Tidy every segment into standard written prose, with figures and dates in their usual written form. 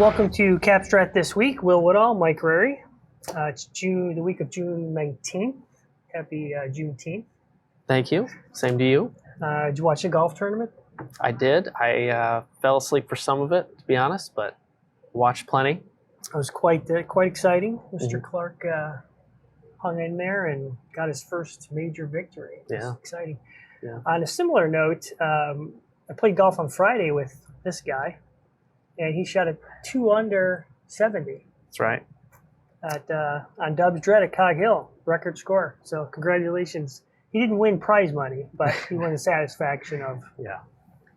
welcome to Capstrat This Week. Will Woodall, Mike Rarey. It's the week of June 19th. Happy Juneteenth. Thank you. Same to you. Did you watch the golf tournament? I did. I fell asleep for some of it, to be honest, but watched plenty. It was quite exciting. Mr. Clark hung in there and got his first major victory. It was exciting. Yeah. On a similar note, I played golf on Friday with this guy, and he shot a 2 under 70. That's right. On Dub's Dread at Cog Hill, record score. So congratulations. He didn't win prize money, but he won the satisfaction of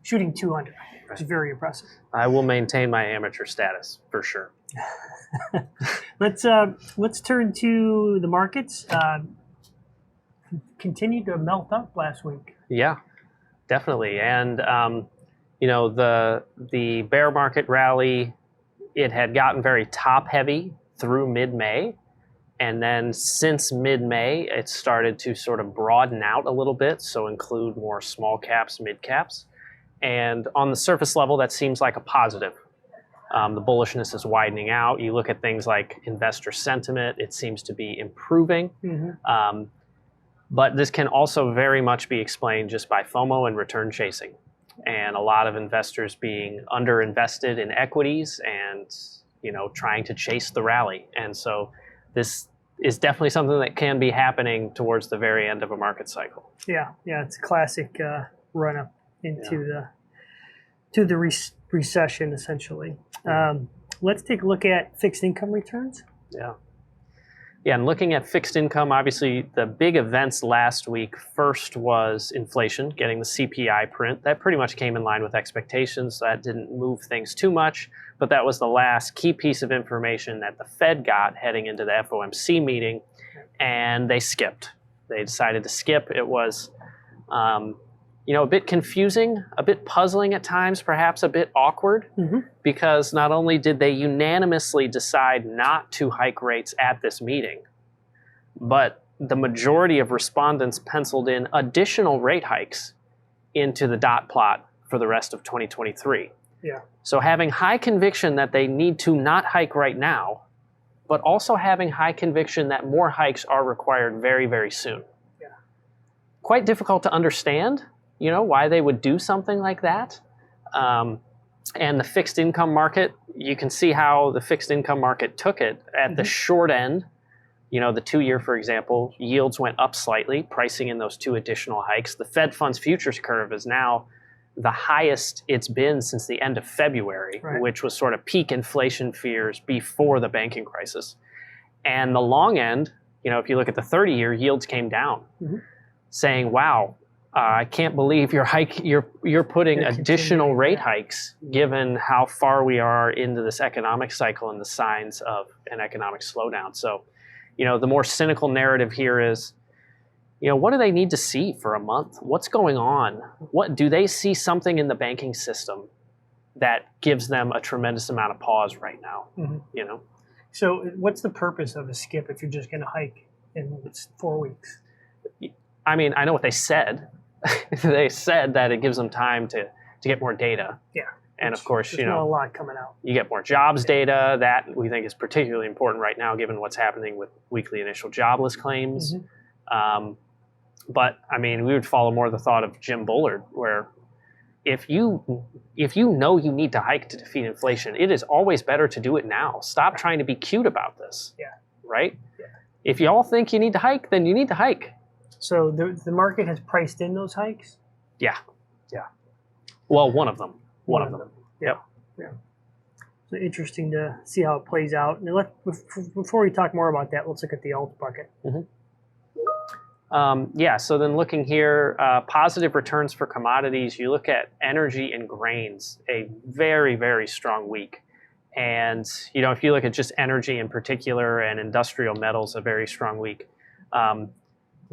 shooting 2 under. It's very impressive. I will maintain my amateur status for sure. Let's turn to the markets. Continued to melt up last week. Yeah, definitely. And the bear market rally, it had gotten very top heavy through mid-May. And then since mid-May, it started to sort of broaden out a little bit, so include more small caps, mid caps. And on the surface level, that seems like a positive. The bullishness is widening out. You look at things like investor sentiment, it seems to be improving. But this can also very much be explained just by FOMO and return chasing. And a lot of investors being underinvested in equities and trying to chase the rally. And so this is definitely something that can be happening towards the very end of a market cycle. Yeah, it's a classic run-up into the recession, essentially. Let's take a look at fixed income returns. Yeah, and looking at fixed income, obviously the big events last week, first was inflation, getting the CPI print. That pretty much came in line with expectations. So that didn't move things too much, but that was the last key piece of information that the Fed got heading into the FOMC meeting, and they skipped. They decided to skip. It was a bit confusing, a bit puzzling at times, perhaps a bit awkward, because not only did they unanimously decide not to hike rates at this meeting, but the majority of respondents penciled in additional rate hikes into the dot plot for the rest of 2023. Yeah. So having high conviction that they need to not hike right now, but also having high conviction that more hikes are required very, very soon. Yeah. Quite difficult to understand. Why they would do something like that. And the fixed income market, you can see how the fixed income market took it. At the short end, the 2-year, for example, yields went up slightly, pricing in those 2 additional hikes. The Fed funds futures curve is now the highest it's been since the end of February, which was sort of peak inflation fears before the banking crisis. And the long end, if you look at the 30-year, yields came down, saying, wow, I can't believe you're putting additional rate hikes given how far we are into this economic cycle and the signs of an economic slowdown. So, the more cynical narrative here is, what do they need to see for a month? What's going on? What do they see something in the banking system that gives them a tremendous amount of pause right now? So what's the purpose of a skip if you're just going to hike in 4 weeks? I mean, I know what they said. They said that it gives them time to get more data. Yeah. And of course, there's not a lot coming out. You get more jobs data. That we think is particularly important right now, given what's happening with weekly initial jobless claims. But I mean, we would follow more the thought of Jim Bullard, where if you know you need to hike to defeat inflation, it is always better to do it now. Stop trying to be cute about this. Yeah. Right? Yeah. If you all think you need to hike, then you need to hike. So the market has priced in those hikes? Yeah. Well, one of them. One of them. Yeah. So interesting to see how it plays out. And before we talk more about that, let's look at the alt bucket. So then looking here, positive returns for commodities. You look at energy and grains, a very, very strong week. And, if you look at just energy in particular and industrial metals, a very strong week.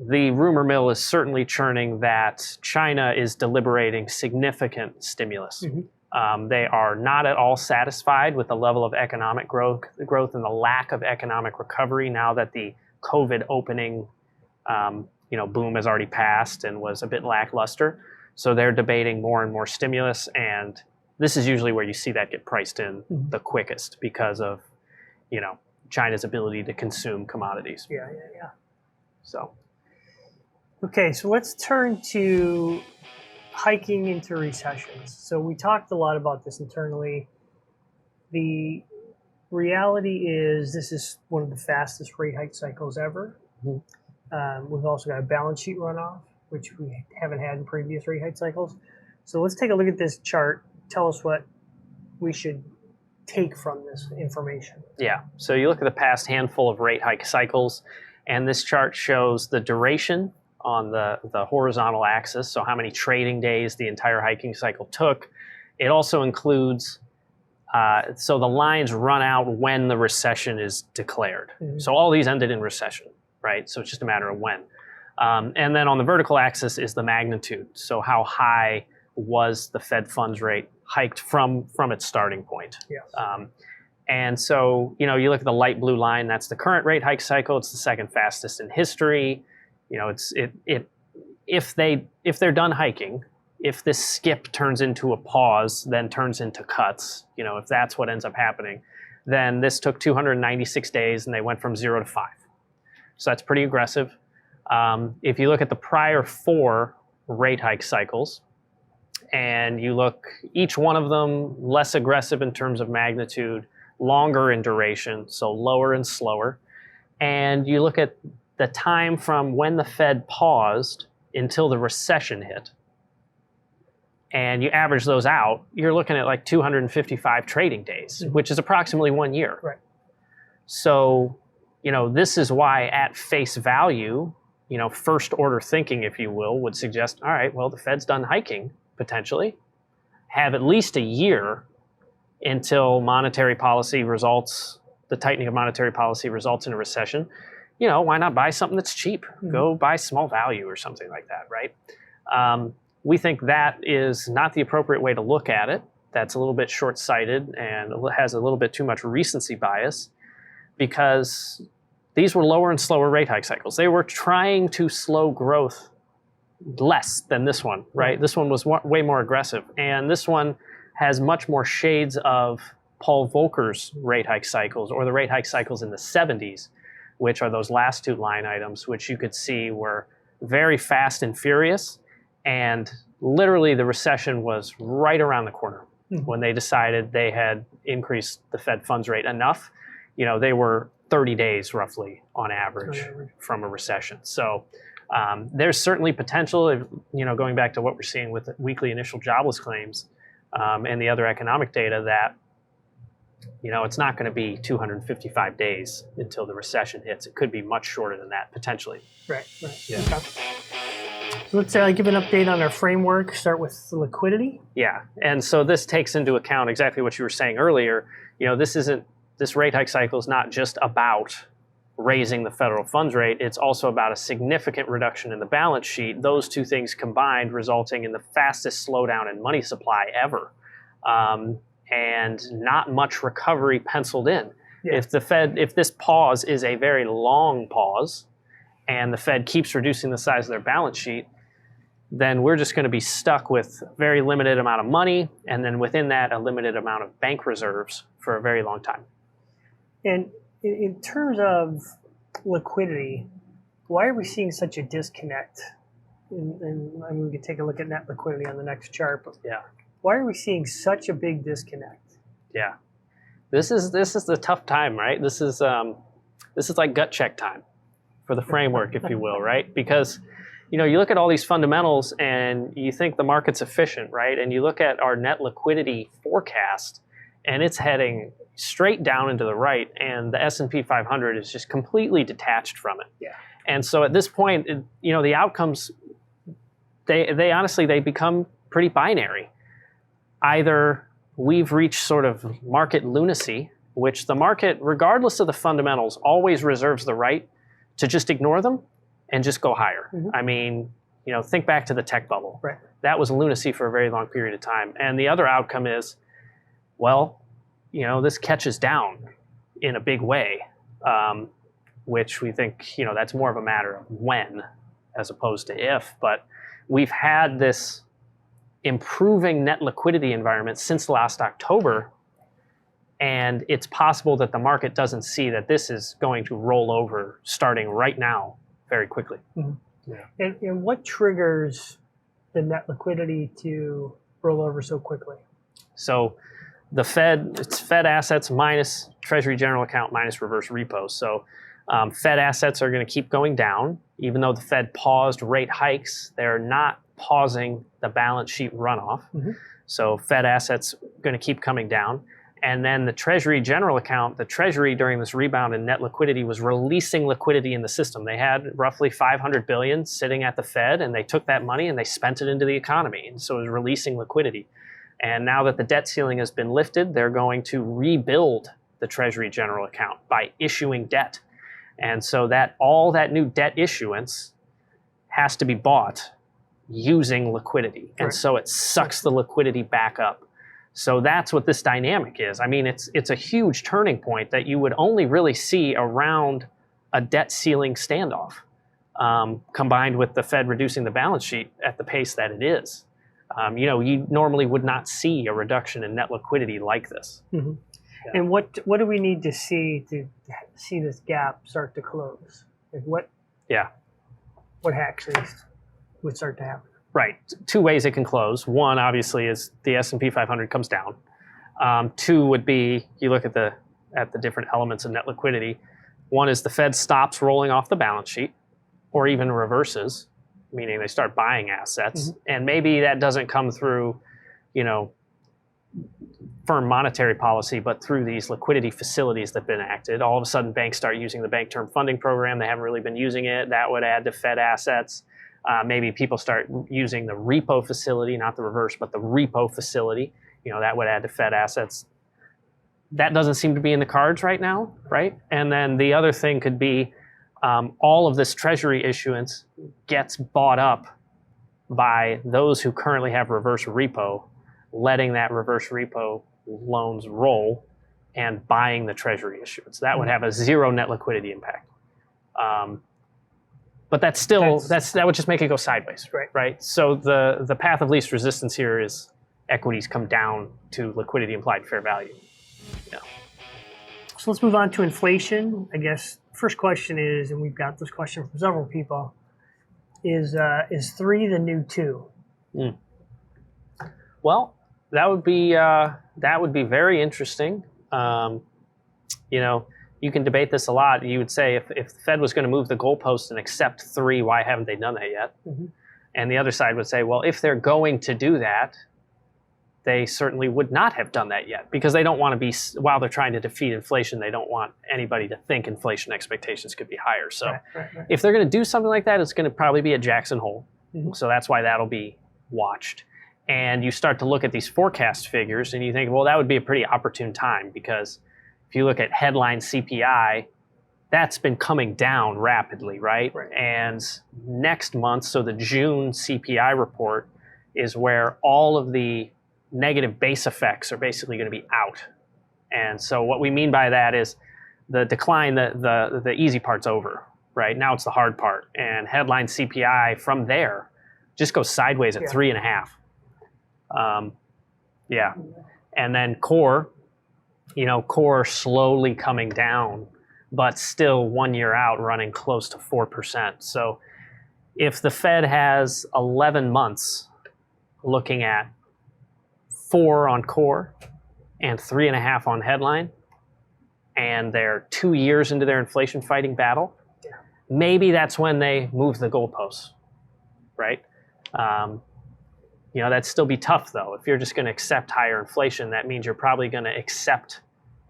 The rumor mill is certainly churning that China is deliberating significant stimulus. They are not at all satisfied with the level of economic growth and the lack of economic recovery now that the COVID opening boom has already passed and was a bit lackluster. So they're debating more and more stimulus, and this is usually where you see that get priced in the quickest because of, China's ability to consume commodities. Yeah. So. Okay, so let's turn to hiking into recessions. So we talked a lot about this internally. The reality is this is one of the fastest rate hike cycles ever. We've also got a balance sheet runoff, which we haven't had in previous rate hike cycles. So let's take a look at this chart. Tell us what we should take from this information. Yeah, so you look at the past handful of rate hike cycles, and this chart shows the duration on the horizontal axis, so how many trading days the entire hiking cycle took. It also includes, so the lines run out when the recession is declared. So all these ended in recession, right? So it's just a matter of when. And then on the vertical axis is the magnitude. So how high was the Fed funds rate hiked from its starting point? Yes. And so, you look at the light blue line, that's the current rate hike cycle. It's the second fastest in history. If they're done hiking, if this skip turns into a pause, then turns into cuts, if that's what ends up happening, then this took 296 days and they went from 0 to 5. So that's pretty aggressive. If you look at the prior 4 rate hike cycles, and you look, each one of them less aggressive in terms of magnitude, longer in duration, so lower and slower, and you look at the time from when the Fed paused until the recession hit, and you average those out, you're looking at like 255 trading days, which is approximately 1 year. Right. So, this is why at face value, first order thinking, if you will, would suggest, all right, well, the Fed's done hiking, potentially, have at least a year until monetary policy results, the tightening of monetary policy results in a recession. Why not buy something that's cheap? Go buy small value or something like that, right? We think that is not the appropriate way to look at it. That's a little bit short-sighted and has a little bit too much recency bias, because these were lower and slower rate hike cycles. They were trying to slow growth less than this one, right? This one was way more aggressive. And this one has much more shades of Paul Volcker's rate hike cycles, or the rate hike cycles in the 70s, which are those last 2 line items, which you could see were very fast and furious. And literally the recession was right around the corner when they decided they had increased the Fed funds rate enough. They were 30 days roughly on average from a recession. So there's certainly potential, going back to what we're seeing with the weekly initial jobless claims and the other economic data, that it's not going to be 255 days until the recession hits. It could be much shorter than that, potentially. Right. Yeah. Okay. So let's give an update on our framework. Start with the liquidity. Yeah, and so this takes into account exactly what you were saying earlier. This rate hike cycle is not just about raising the federal funds rate. It's also about a significant reduction in the balance sheet. Those two things combined resulting in the fastest slowdown in money supply ever. And not much recovery penciled in. Yeah. If this pause is a very long pause and the Fed keeps reducing the size of their balance sheet, then we're just going to be stuck with a very limited amount of money, and then within that, a limited amount of bank reserves for a very long time. And in terms of liquidity, why are we seeing such a disconnect? And we can take a look at net liquidity on the next chart. But yeah. Why are we seeing such a big disconnect? Yeah, this is the tough time, right? This is like gut check time for the framework, if you will, right? Because you look at all these fundamentals and you think the market's efficient, right? And you look at our net liquidity forecast, and it's heading straight down into the right, and the S&P 500 is just completely detached from it. Yeah. And so at this point, the outcomes, they honestly become pretty binary. Either we've reached sort of market lunacy, which the market, regardless of the fundamentals, always reserves the right to just ignore them and just go higher. I mean, think back to the tech bubble. Right. That was lunacy for a very long period of time. And the other outcome is, well, this catches down in a big way, which we think, that's more of a matter of when as opposed to if. But we've had this improving net liquidity environment since last October. And it's possible that the market doesn't see that this is going to roll over starting right now very quickly. Mm-hmm. Yeah. And what triggers the net liquidity to roll over so quickly? So the Fed, it's Fed assets minus Treasury General Account minus reverse repo. So Fed assets are going to keep going down. Even though the Fed paused rate hikes, they're not pausing the balance sheet runoff. Mm-hmm. So Fed assets going to keep coming down. And then the Treasury General Account, the Treasury during this rebound in net liquidity was releasing liquidity in the system. They had roughly $500 billion sitting at the Fed, and they took that money and they spent it into the economy. And so it was releasing liquidity. And now that the debt ceiling has been lifted, they're going to rebuild the Treasury General Account by issuing debt. And so that all that new debt issuance has to be bought using liquidity. And so it sucks the liquidity back up. So that's what this dynamic is. I mean, it's a huge turning point that you would only really see around a debt ceiling standoff, combined with the Fed reducing the balance sheet at the pace that it is. You normally would not see a reduction in net liquidity like this. Mm-hmm. Yeah. And what do we need to see this gap start to close? Like what actually would start to happen? Right. Two ways it can close. One, obviously, is the S&P 500 comes down. Two would be, you look at the different elements of net liquidity. One is the Fed stops rolling off the balance sheet, or even reverses, meaning they start buying assets. Mm-hmm. And maybe that doesn't come through, firm monetary policy, but through these liquidity facilities that have been enacted. All of a sudden, banks start using the Bank Term Funding Program. They haven't really been using it. That would add to Fed assets. Maybe people start using the repo facility, not the reverse, but the repo facility. That would add to Fed assets. That doesn't seem to be in the cards right now, right? And then the other thing could be all of this Treasury issuance gets bought up by those who currently have reverse repo, letting that reverse repo loans roll and buying the Treasury issuance. That would have a zero net liquidity impact. But that's still, that would just make it go sideways, right? So the path of least resistance here is equities come down to liquidity implied fair value. Yeah. So let's move on to inflation. I guess first question is, and we've got this question from several people, is 3 the new 2? Mm. Well, that would be very interesting. You can debate this a lot. You would say if the Fed was going to move the goalpost and accept 3, why haven't they done that yet? Mm-hmm. And the other side would say, well, if they're going to do that, they certainly would not have done that yet, because they don't want to be, while they're trying to defeat inflation, they don't want anybody to think inflation expectations could be higher. So if they're going to do something like that, it's going to probably be at Jackson Hole. Mm-hmm. So that's why that'll be watched. And you start to look at these forecast figures and you think, well, that would be a pretty opportune time, because if you look at headline CPI, that's been coming down rapidly, right? And next month, so the June CPI report is where all of the negative base effects are basically going to be out. And so what we mean by that is the decline, the easy part's over, right? Now it's the hard part. And headline CPI from there just goes sideways at 3.5. And then core slowly coming down, but still 1 year out running close to 4%. So if the Fed has 11 months looking at 4 on core and 3.5 on headline, and they're 2 years into their inflation fighting battle, maybe that's when they move the goalposts, right? That'd still be tough, though. If you're just going to accept higher inflation, that means you're probably going to accept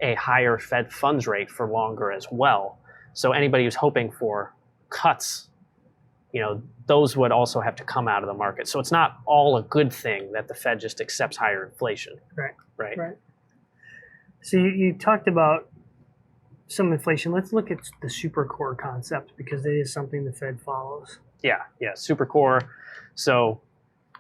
a higher Fed funds rate for longer as well. So anybody who's hoping for cuts, those would also have to come out of the market. So it's not all a good thing that the Fed just accepts higher inflation. Right. So you talked about some inflation. Let's look at the super core concept, because it is something the Fed follows. Yeah, super core. So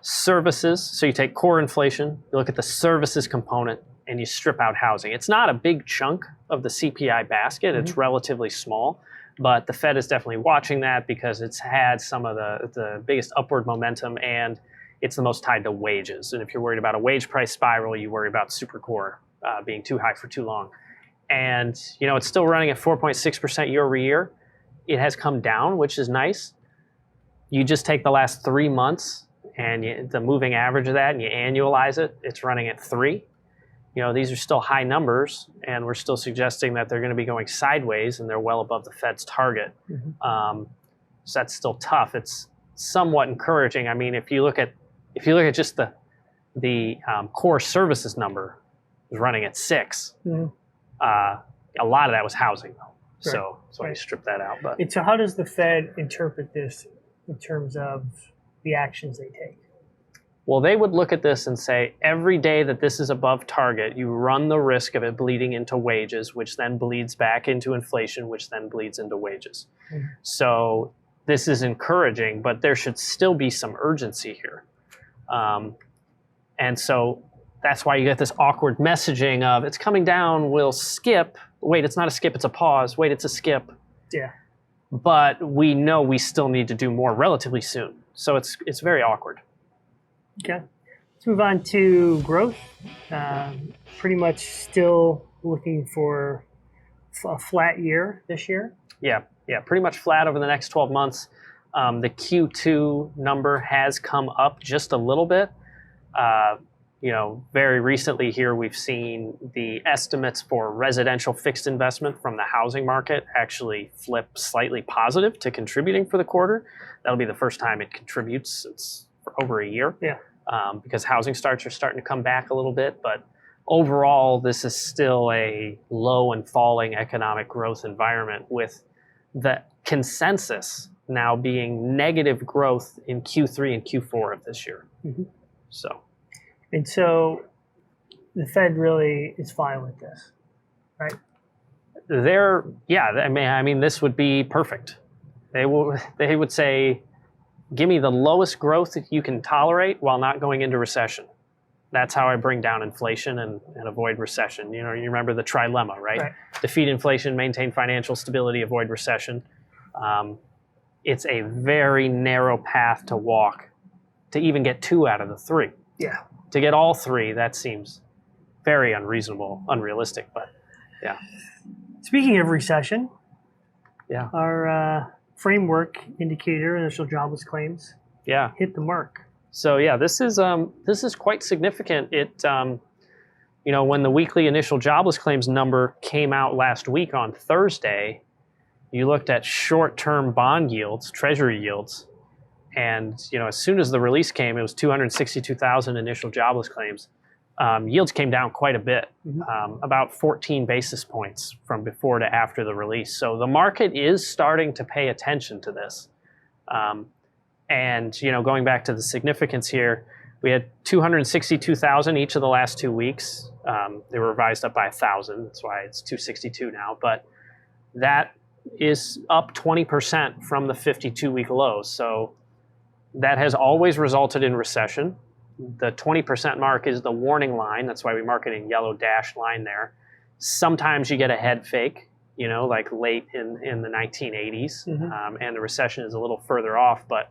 services, so you take core inflation, you look at the services component, and you strip out housing. It's not a big chunk of the CPI basket. Mm-hmm. It's relatively small, but the Fed is definitely watching that because it's had some of the biggest upward momentum, and it's the most tied to wages. And if you're worried about a wage price spiral, you worry about supercore being too high for too long. And, it's still running at 4.6% year over year. It has come down, which is nice. You just take the last 3 months and the moving average of that and you annualize it, it's running at 3. These are still high numbers, and we're still suggesting that they're going to be going sideways, and they're well above the Fed's target. So that's still tough. It's somewhat encouraging. I mean, if you look at just the core services number, is running at 6. A lot of that was housing, though. So I strip that out. But so how does the Fed interpret this in terms of the actions they take? Well, they would look at this and say, every day that this is above target, you run the risk of it bleeding into wages, which then bleeds back into inflation, which then bleeds into wages. So this is encouraging, but there should still be some urgency here. And so that's why you get this awkward messaging of, it's coming down, we'll skip. Wait, it's not a skip, it's a pause. Wait, it's a skip. Yeah. But we know we still need to do more relatively soon. So it's very awkward. Okay. Let's move on to growth. Pretty much still looking for a flat year this year. Yeah, pretty much flat over the next 12 months. The Q2 number has come up just a little bit. Very recently here, we've seen the estimates for residential fixed investment from the housing market actually flip slightly positive to contributing for the quarter. That'll be the first time it contributes for over a year. Yeah. Because housing starts are starting to come back a little bit, but overall, this is still a low and falling economic growth environment, with the consensus now being negative growth in Q3 and Q4 of this year. So the Fed really is fine with this, right? I mean, this would be perfect. They would say, give me the lowest growth that you can tolerate while not going into recession. That's how I bring down inflation and avoid recession. You remember the trilemma, right? Defeat inflation, maintain financial stability, avoid recession. It's a very narrow path to walk to even get 2 out of the 3. Yeah. To get all 3, that seems very unreasonable, unrealistic, but yeah. Speaking of recession, yeah, our framework indicator, initial jobless claims, hit the mark. So this is quite significant. It when the weekly initial jobless claims number came out last week on Thursday, you looked at short-term bond yields, treasury yields, and as soon as the release came, it was 262,000 initial jobless claims. Yields came down quite a bit, about 14 basis points from before to after the release. So the market is starting to pay attention to this. And going back to the significance here, we had 262,000 each of the last 2 weeks. They were revised up by 1,000. That's why it's 262 now. But that is up 20% from the 52-week low. So that has always resulted in recession. The 20% mark is the warning line. That's why we mark it in yellow dashed line there. Sometimes you get a head fake, like late in the 1980s, and the recession is a little further off. But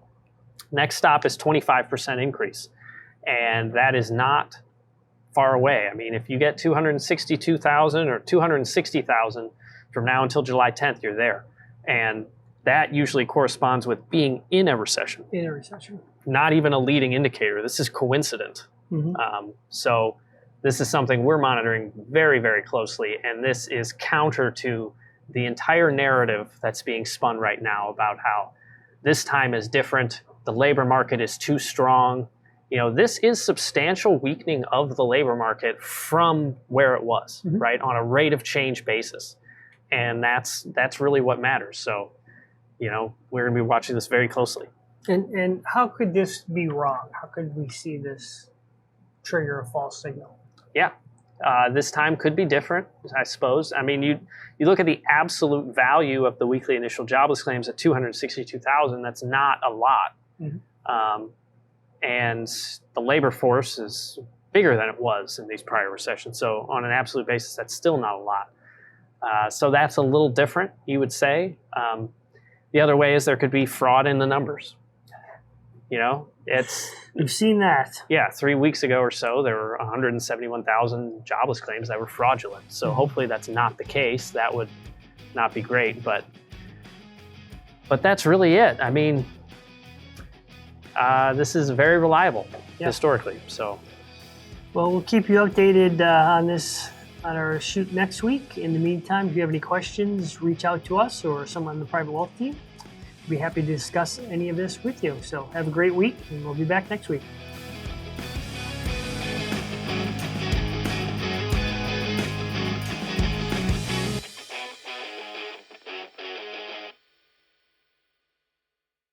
next stop is 25% increase. And that is not far away. I mean, if you get 262,000 or 260,000 from now until July 10th, you're there. And that usually corresponds with being in a recession. In a recession. Not even a leading indicator. This is coincident. So this is something we're monitoring very, very closely. And this is counter to the entire narrative that's being spun right now about how this time is different. The labor market is too strong. This is substantial weakening of the labor market from where it was, right, on a rate of change basis. And that's really what matters. So, we're going to be watching this very closely. And how could this be wrong? How could we see this trigger a false signal? Yeah, this time could be different, I suppose. I mean, you look at the absolute value of the weekly initial jobless claims at 262,000. That's not a lot. And the labor force is bigger than it was in these prior recessions. So on an absolute basis, that's still not a lot. So that's a little different, you would say. The other way is there could be fraud in the numbers. You know, it's We've seen that. 3 weeks ago or so, there were 171,000 jobless claims that were fraudulent. So hopefully that's not the case. That would not be great, but that's really it. I mean, this is very reliable historically. So, well, we'll keep you updated on this on our shoot next week. In the meantime, if you have any questions, reach out to us or someone on the private wealth team. We'll be happy to discuss any of this with you. So have a great week, and we'll be back next week.